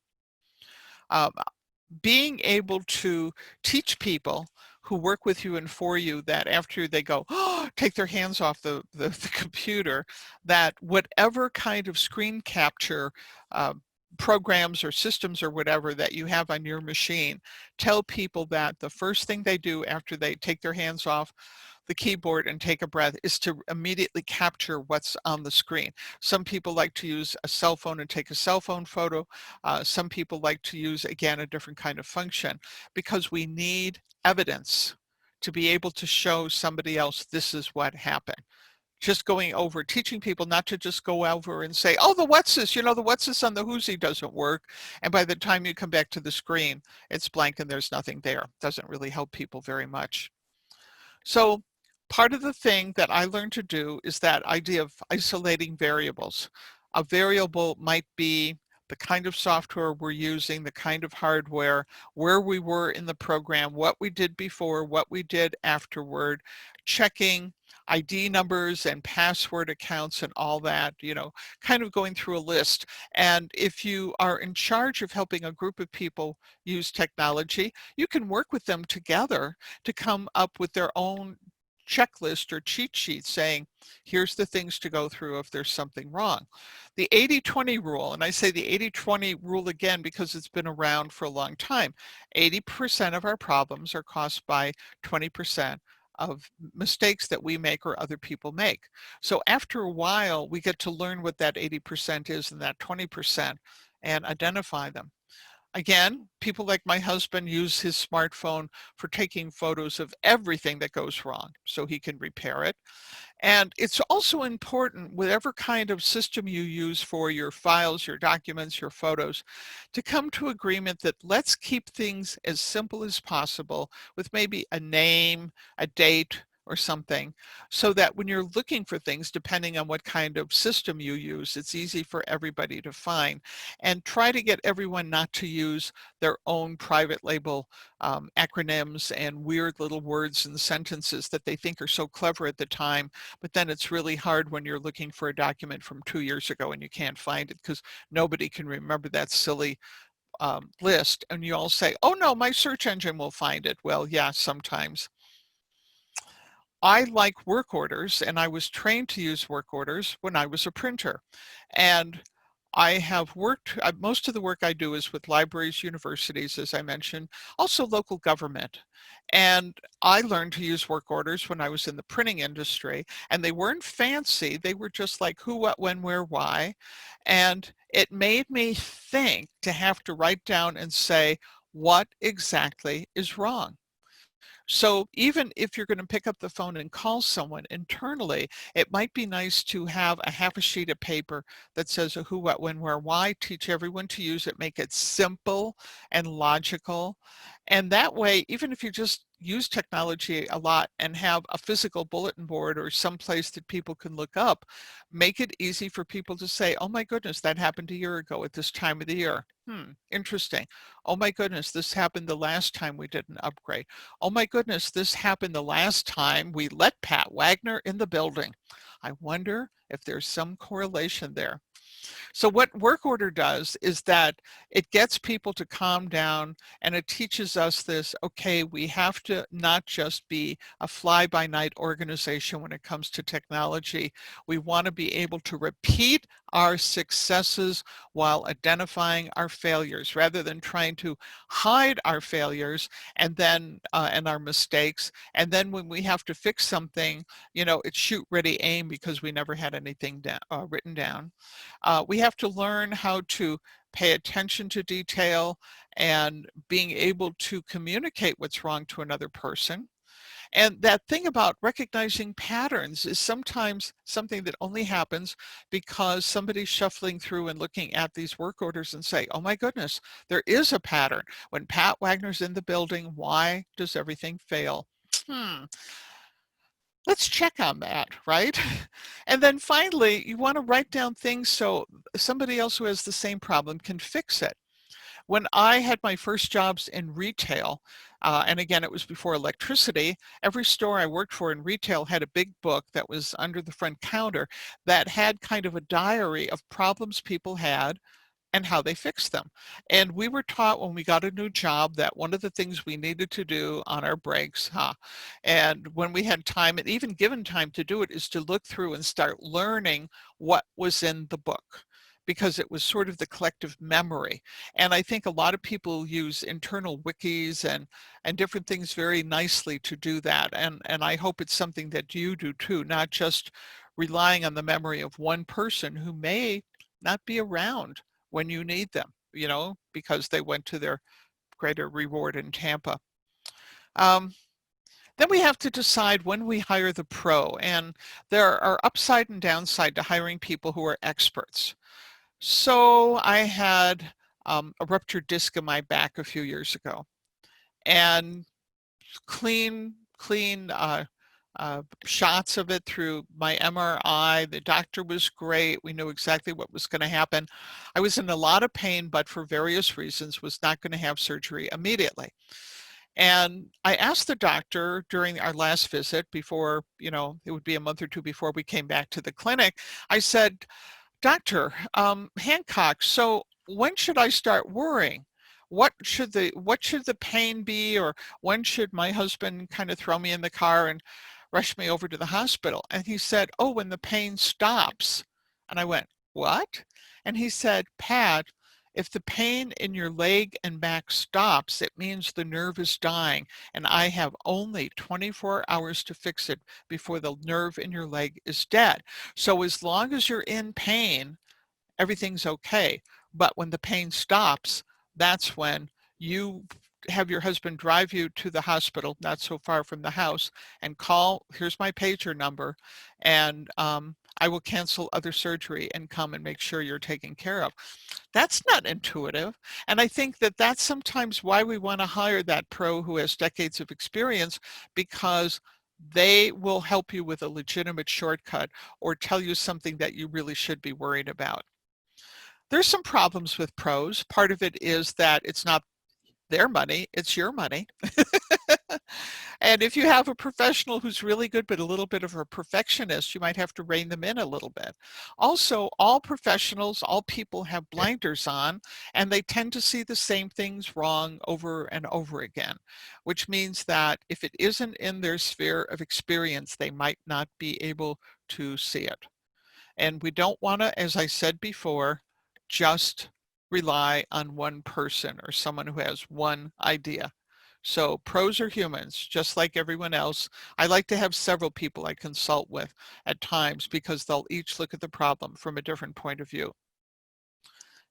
Um, Being able to teach people who work with you and for you that after they go, oh, take their hands off the computer, that whatever kind of screen capture programs or systems or whatever that you have on your machine, tell people that the first thing they do after they take their hands off the keyboard and take a breath is to immediately capture what's on the screen. Some people like to use a cell phone and take a cell phone photo. Some people like to use, again, a different kind of function because we need evidence to be able to show somebody else this is what happened. Just going over, teaching people not to just go over and say, oh, the what's this, the what's this on the whoosy doesn't work. And by the time you come back to the screen, it's blank and there's nothing there. Doesn't really help people very much. So part of the thing that I learned to do is that idea of isolating variables. A variable might be the kind of software we're using, the kind of hardware, where we were in the program, what we did before, what we did afterward, checking ID numbers and password accounts and all that, kind of going through a list. And if you are in charge of helping a group of people use technology, you can work with them together to come up with their own checklist or cheat sheet saying, here's the things to go through if there's something wrong. The 80-20 rule, and I say the 80-20 rule again because it's been around for a long time, 80% of our problems are caused by 20% of mistakes that we make or other people make. So after a while, we get to learn what that 80% is and that 20% and identify them. Again, people like my husband use his smartphone for taking photos of everything that goes wrong so he can repair it. And it's also important, whatever kind of system you use for your files, your documents, your photos, to come to agreement that let's keep things as simple as possible with maybe a name, a date, or something, so that when you're looking for things, depending on what kind of system you use, it's easy for everybody to find. And try to get everyone not to use their own private label acronyms and weird little words and sentences that they think are so clever at the time, but then it's really hard when you're looking for a document from 2 years ago and you can't find it because nobody can remember that silly list. And you all say, oh no, my search engine will find it. Well, yeah, sometimes. I like work orders, and I was trained to use work orders when I was a printer. And I have worked, most of the work I do is with libraries, universities, as I mentioned, also local government. And I learned to use work orders when I was in the printing industry, and they weren't fancy. They were just like who, what, when, where, why. And it made me think to have to write down and say, what exactly is wrong? So even if you're going to pick up the phone and call someone internally, it might be nice to have a half a sheet of paper that says a who, what, when, where, why, teach everyone to use it, make it simple and logical. And that way, even if you just use technology a lot and have a physical bulletin board or some place that people can look up, make it easy for people to say, oh my goodness, that happened a year ago at this time of the year. Interesting. Oh my goodness, this happened the last time we did an upgrade. Oh my goodness, this happened the last time we let Pat Wagner in the building. I wonder if there's some correlation there. So what work order does is that it gets people to calm down and it teaches us this, okay, we have to not just be a fly-by-night organization when it comes to technology. We want to be able to repeat our successes while identifying our failures rather than trying to hide our failures and then and our mistakes. And then when we have to fix something, it's shoot, ready, aim because we never had anything written down. We have to learn how to pay attention to detail and being able to communicate what's wrong to another person. And that thing about recognizing patterns is sometimes something that only happens because somebody's shuffling through and looking at these work orders and say, oh my goodness, there is a pattern. When Pat Wagner's in the building, why does everything fail? Let's check on that, right? And then finally, you want to write down things so somebody else who has the same problem can fix it. When I had my first jobs in retail, and again, it was before electricity, every store I worked for in retail had a big book that was under the front counter that had kind of a diary of problems people had and how they fix them. And we were taught when we got a new job that one of the things we needed to do on our breaks, and when we had time and even given time to do it, is to look through and start learning what was in the book, because it was sort of the collective memory. And I think a lot of people use internal wikis and different things very nicely to do that. And I hope it's something that you do too, not just relying on the memory of one person who may not be around when you need them, because they went to their greater reward in Tampa. Um, then we have to decide when we hire the pro, and there are upside and downside to hiring people who are experts. So I had a ruptured disc in my back a few years ago, and clean shots of it through my MRI. The doctor was great. We knew exactly what was going to happen. I was in a lot of pain, but for various reasons was not going to have surgery immediately. And I asked the doctor during our last visit before, it would be a month or two before we came back to the clinic. I said, Doctor Hancock, so when should I start worrying? What should the pain be, or when should my husband kind of throw me in the car and rush me over to the hospital? And he said, oh, when the pain stops. And I went, what? And he said, Pat, if the pain in your leg and back stops, it means the nerve is dying, and I have only 24 hours to fix it before the nerve in your leg is dead. So as long as you're in pain, everything's okay. But when the pain stops, that's when you have your husband drive you to the hospital, not so far from the house, and call, here's my pager number, and I will cancel other surgery and come and make sure you're taken care of. That's not intuitive. And I think that that's sometimes why we want to hire that pro who has decades of experience, because they will help you with a legitimate shortcut or tell you something that you really should be worried about. There's some problems with pros. Part of it is that it's not their money, it's your money. And if you have a professional who's really good but a little bit of a perfectionist, you might have to rein them in a little bit. Also, all professionals, all people have blinders on, and they tend to see the same things wrong over and over again, which means that if it isn't in their sphere of experience, they might not be able to see it. And we don't want to, as I said before, just rely on one person or someone who has one idea. So pros are humans, just like everyone else. I like to have several people I consult with at times because they'll each look at the problem from a different point of view.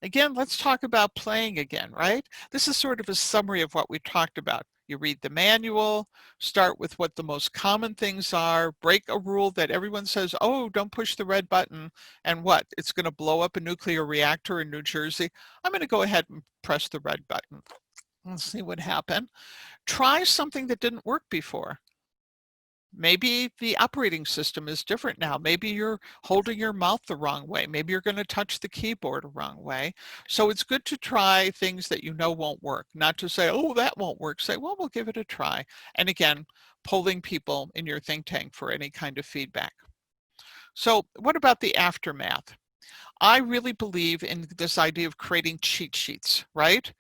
Again, let's talk about playing again, right? This is sort of a summary of what we talked about. You read the manual, start with what the most common things are, break a rule that everyone says, oh, don't push the red button, and what? It's going to blow up a nuclear reactor in New Jersey. I'm going to go ahead and press the red button. Let's see what happened. Try something that didn't work before. Maybe the operating system is different now. Maybe you're holding your mouth the wrong way. Maybe you're going to touch the keyboard the wrong way. So it's good to try things that you know won't work, not to say, oh, that won't work. Say, well, we'll give it a try. And again, polling people in your think tank for any kind of feedback. So what about the aftermath? I really believe in this idea of creating cheat sheets, right?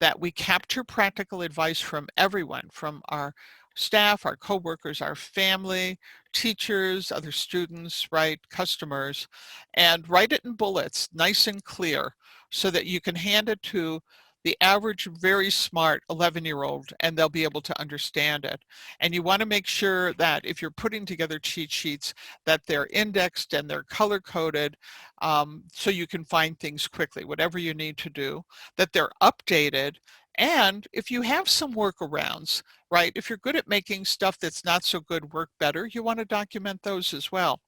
That we capture practical advice from everyone, from our staff, our coworkers, our family, teachers, other students, right, customers, and write it in bullets, nice and clear, so that you can hand it to the average very smart 11-year-old and they'll be able to understand it. And you want to make sure that if you're putting together cheat sheets, that they're indexed and they're color coded, so you can find things quickly, whatever you need to do, that they're updated. And if you have some workarounds, right, if you're good at making stuff that's not so good work better, you want to document those as well.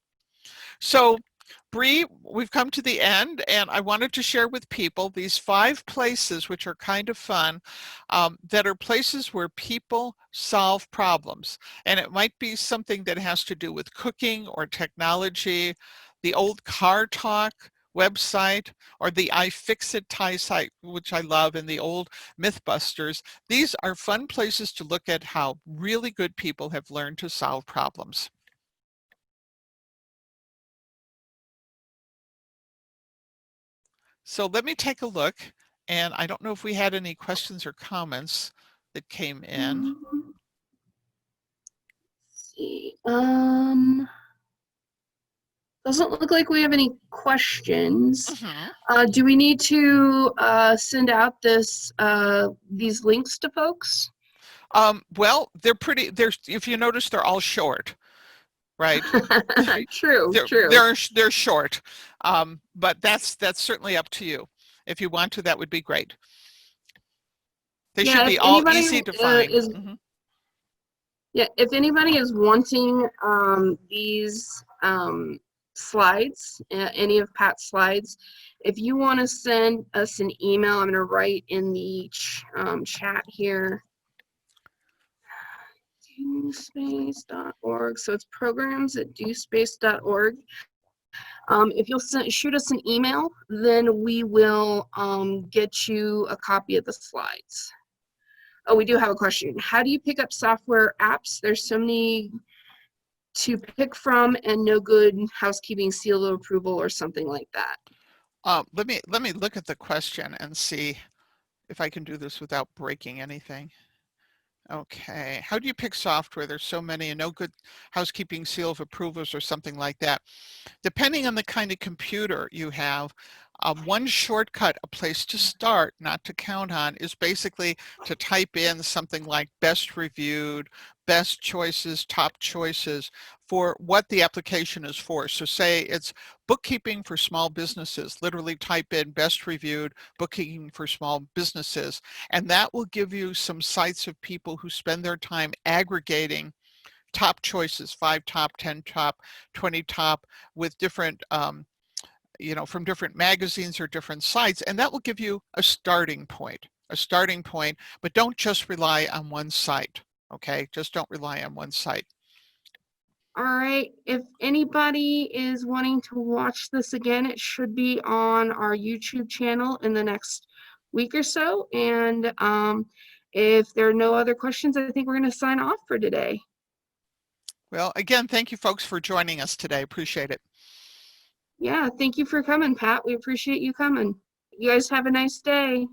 So Bree, we've come to the end, and I wanted to share with people these 5 places, which are kind of fun, that are places where people solve problems. And it might be something that has to do with cooking or technology, the old Car Talk website, or the iFixit tie site, which I love, and the old Mythbusters. These are fun places to look at how really good people have learned to solve problems. So let me take a look. And I don't know if we had any questions or comments that came in. Let's see. Doesn't look like we have any questions. Mhm. Do we need to send out these links to folks? Well, they're, if you notice, they're all short, right? True, They're true. they're short. But that's certainly up to you. If you want to, that would be great. They should Yeah, be all easy to find. Mhm. if anybody is wanting these slides, any of Pat's slides, if you want to send us an email, I'm going to write in the chat here. DoSpace.org. So it's programs@DoSpace.org. If you'll shoot us an email, then we will get you a copy of the slides. Oh, we do have a question. How do you pick up software apps? There's so many to pick from and no good housekeeping seal of approval or something like that. Let me look at the question and see if I can do this without breaking anything. Okay, how do you pick software? There's so many and no good housekeeping seal of approvals or something like that. Depending on the kind of computer you have, one shortcut, a place to start, not to count on, is basically to type in something like best reviewed, best choices, top choices for what the application is for. So say it's bookkeeping for small businesses, literally type in best reviewed bookkeeping for small businesses, and that will give you some sites of people who spend their time aggregating top choices, 5 top, 10 top, 20 top, with different, from different magazines or different sites. And that will give you a starting point, but don't just rely on one site. Okay. Just don't rely on one site. All right. If anybody is wanting to watch this again, it should be on our YouTube channel in the next week or so. And if there are no other questions, I think we're going to sign off for today. Well, again, thank you folks for joining us today. Appreciate it. Yeah, thank you for coming, Pat. We appreciate you coming. You guys have a nice day.